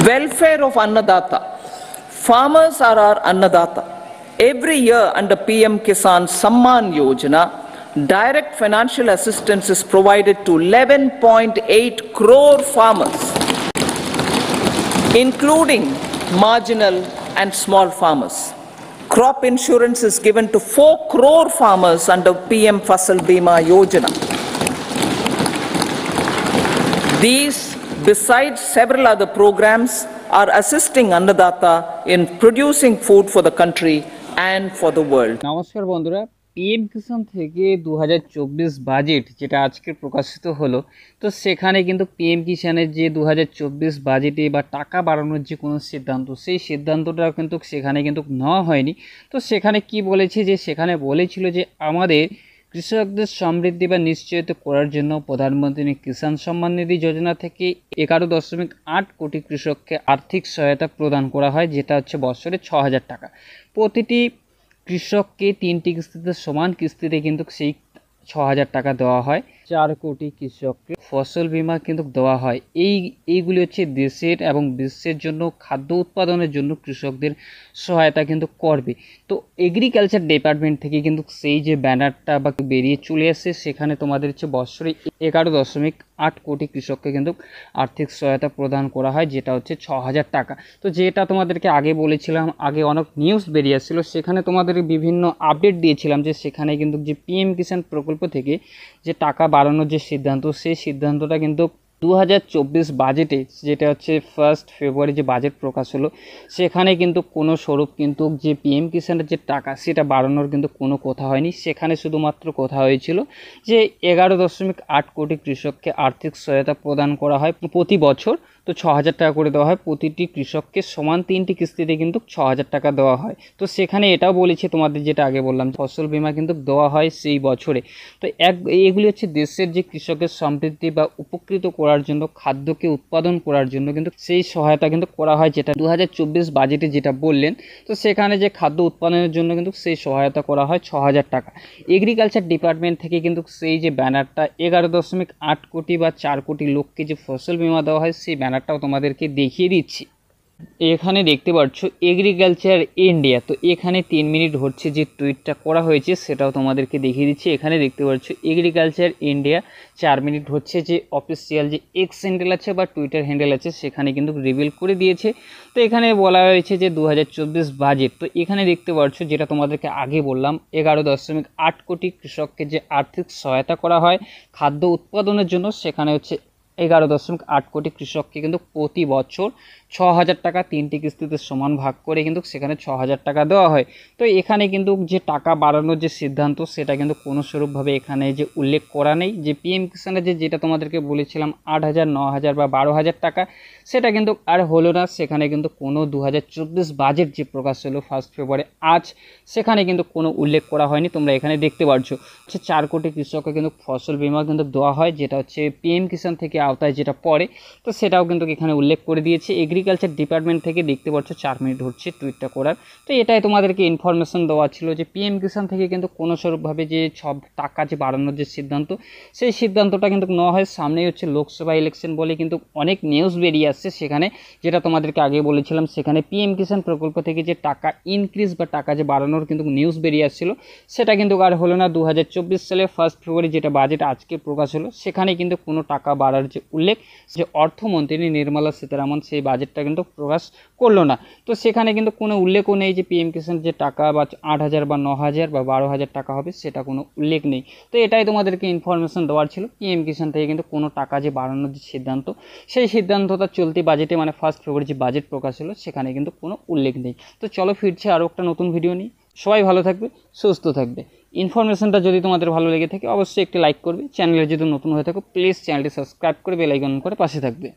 Welfare of Annadata. Farmers are our Annadata. Every year under PM Kisan Samman Yojana, direct financial assistance is provided to 11.8 crore farmers, including marginal and small farmers. Crop insurance is given to 4 crore farmers under PM Fasal Bima Yojana. These, besides several other programs, are assisting Annadata in producing food for the country and for the world. নমস্কার বন্ধুরা, PM কিষাণ থেকে 2024 budget যেটা আজকে প্রকাশিত হলো, তো সেখানে কিন্তু পিএম কিষাণের যে 2024 বাজেটে বা টাকা বাড়ানোর যে কোনো সিদ্ধান্ত, সেই সিদ্ধান্তটা কিন্তু সেখানে কিন্তু নেওয়া হয়নি। তো সেখানে কি বলেছে, যে সেখানে বলেছিল যে আমাদের কৃষকদের সমৃদ্ধি বা নিশ্চয়তা করার জন্য প্রধানমন্ত্রী কিষাণ সম্মান নিধি যোজনা থেকে 11.8 কোটি কৃষককে আর্থিক সহায়তা প্রদান করা হয়, যেটা হচ্ছে বছরে 6,000 টাকা। প্রতিটি কৃষককে 3টি কিস্তিতে সমান কিস্তিতে কিন্তু সেই 6,000 টাকা দেওয়া হয়। 4 কোটি কৃষককে ফসল বীমা কিন্তু দেওয়া হয়। এইগুলি হচ্ছে দেশের এবং বিশ্বের জন্য খাদ্য উৎপাদনের জন্য কৃষকদের সহায়তা কিন্তু করবে। তো এগ্রিকালচার ডিপার্টমেন্ট থেকে কিন্তু সেই যে ব্যানারটা বা বেরিয়ে চলে আসে, সেখানে তোমাদের হচ্ছে বছরে 11.8 কোটি কৃষককে কিন্তু আর্থিক সহায়তা প্রদান করা হয়, যেটা হচ্ছে 6,000 টাকা। তো যেটা তোমাদেরকে আগে বলেছিলাম, আগে অনেক নিউজ বেরিয়ে আসছিল, সেখানে তোমাদের বিভিন্ন আপডেট দিয়েছিলাম যে সেখানে কিন্তু যে পিএম কিষাণ প্রকল্প থেকে যে টাকা বাড়ানোর যে সিদ্ধান্ত, সেই সিদ্ধান্তটা কিন্তু 2024 বাজেটে, যেটা হচ্ছে 1 ফেব্রুয়ারি যে বাজেট প্রকাশ হলো, সেখানে কিন্তু কোনো স্বরূপ কিন্তু যে পিএম কিষাণের যে টাকা সেটা বাড়ানোর কিন্তু কোনো কথা হয়নি। সেখানে শুধুমাত্র কথা হয়েছিল যে 11.8 কোটি কৃষককে আর্থিক সহায়তা প্রদান করা হয় প্রতি বছর। তো 6,000 টাকা করে দেওয়া হয়, প্রতিটি কৃষককে সমান 3টি কিস্তিতে কিন্তু 6,000 টাকা দেওয়া হয়। তো সেখানে এটাও বলেছে তোমাদের, যেটা আগে বললাম, ফসল বীমা কিন্তু দেওয়া হয় সেই বছরে। তো এগুলি হচ্ছে দেশের যে কৃষকের সমৃদ্ধি বা উপকৃত করার জন্য, খাদ্যকে উৎপাদন করার জন্য কিন্তু সেই সহায়তা কিন্তু করা হয়, যেটা 2024 বাজেটে যেটা বললেন। তো সেখানে যে খাদ্য উৎপাদনের জন্য কিন্তু সেই সহায়তা করা হয় 6,000 টাকা। এগ্রিকালচার ডিপার্টমেন্ট থেকে কিন্তু সেই যে ব্যানারটা 11.8 কোটি বা 4 কোটি লোককে যে ফসল বীমা দেওয়া হয়, সেই ব্যানারটাও তোমাদেরকে দেখিয়ে দিচ্ছি। এখানে দেখতে পাচ্ছ এগ্রিকালচার ইন্ডিয়া। তো এখানে 3 মিনিট হচ্ছে যে টুইটটা করা হয়েছে, সেটাও তোমাদেরকে দেখিয়ে দিচ্ছি। এখানে দেখতে পাচ্ছ এগ্রিকালচার ইন্ডিয়া 4 মিনিট হচ্ছে যে অফিসিয়াল যে এক্স হ্যান্ডেল আছে বা টুইটার হ্যান্ডেল আছে, সেখানে কিন্তু রিভিল করে দিয়েছে। তো এখানে বলা হয়েছে যে 2024 বাজেট। তো এখানে দেখতে পাচ্ছ, যেটা তোমাদেরকে আগে বললাম, 11.8 কোটি কৃষককে যে আর্থিক সহায়তা করা হয় খাদ্য উৎপাদনের জন্য, সেখানে হচ্ছে 11.8 কোটি কৃষককে কিন্তু প্রতি বছর 6,000 টাকা 3টি কিস্তিতে সমান ভাগ করে কিন্তু সেখানে 6,000 টাকা দেওয়া হয়। তো এখানে কিন্তু যে টাকা বাড়ানোর যে সিদ্ধান্ত, সেটা কিন্তু কোনো স্বরূপভাবে এখানে যে উল্লেখ করা নেই। যে পিএম কিষাণের যেটা তোমাদেরকে বলেছিলাম 8,000, 9,000 বা 12,000 টাকা, সেটা কিন্তু আর হলো না। সেখানে কিন্তু কোনো 2024 বাজেট যে প্রকাশ হলো 1 ফেব্রুয়ারি আজ, সেখানে কিন্তু কোনো উল্লেখ করা হয়নি। তোমরা এখানে দেখতে পাচ্ছ হচ্ছে 4 কোটি কৃষককে কিন্তু ফসল বীমা কিন্তু দেওয়া হয়, যেটা হচ্ছে পিএম কিষাণ থেকে আওতায় যেটা পড়ে। তো সেটাও কিন্তু এখানে উল্লেখ করে দিয়েছে। এগ্রিকালচার ডিপার্টমেন্ট থেকে দেখতে পাচ্ছ 4 মিনিট হচ্ছে টুইটটা করার। তো এটাই তোমাদেরকে ইনফরমেশন দেওয়া ছিল যে পিএম কিষাণ থেকে কিন্তু কোনো স্বরূপভাবে যে সব টাকা যে বাড়ানোর যে সিদ্ধান্ত, সেই সিদ্ধান্তটা কিন্তু নেওয়া হয়। সামনেই হচ্ছে লোকসভা ইলেকশন বলে কিন্তু অনেক নিউজ বেরিয়ে আসছে সেখানে, যেটা তোমাদেরকে আগে বলেছিলাম। সেখানে পিএম কিষাণ প্রকল্প থেকে যে টাকা ইনক্রিজ বা টাকা যে বাড়ানোর কিন্তু নিউজ বেরিয়ে আসছিল, সেটা কিন্তু আর হলো না। 2024 সালে 1 ফেব্রুয়ারি যেটা বাজেট আজকে প্রকাশ হলো, সেখানে কিন্তু কোনো টাকা বাড়ার যে উল্লেখ, যে অর্থমন্ত্রী নির্মলা সীতারামন সেই বাজেটটা কিন্তু প্রকাশ করলো না। তো সেখানে কিন্তু কোনো উল্লেখও নেই যে পিএম কিষাণ যে টাকা বা 8,000 বা 9,000 বা 12,000 টাকা হবে, সেটা কোনো উল্লেখ নেই। তো এটাই তোমাদেরকে ইনফরমেশন দেওয়ার ছিল। পিএম কিষাণ থেকে কিন্তু কোনো টাকা যে বাড়ানোর যে সিদ্ধান্ত, সেই সিদ্ধান্তটা চলতি বাজেটে মানে 1 ফেব্রুয়ারি যে বাজেট প্রকাশ হলো, সেখানে কিন্তু কোনো উল্লেখ নেই। তো চলো ফিরছে আরও একটা নতুন ভিডিও নিয়ে। সবাই ভালো থাকবে, সুস্থ থাকবে। ইনফরমেশনটা যদি তোমাদের ভালো লেগে থাকে, অবশ্যই একটি লাইক করবে। চ্যানেলে যদি নতুন হয়ে থাকো, প্লিজ চ্যানেলটি সাবস্ক্রাইব করে বেল আইকন করে পাশে থাকবে।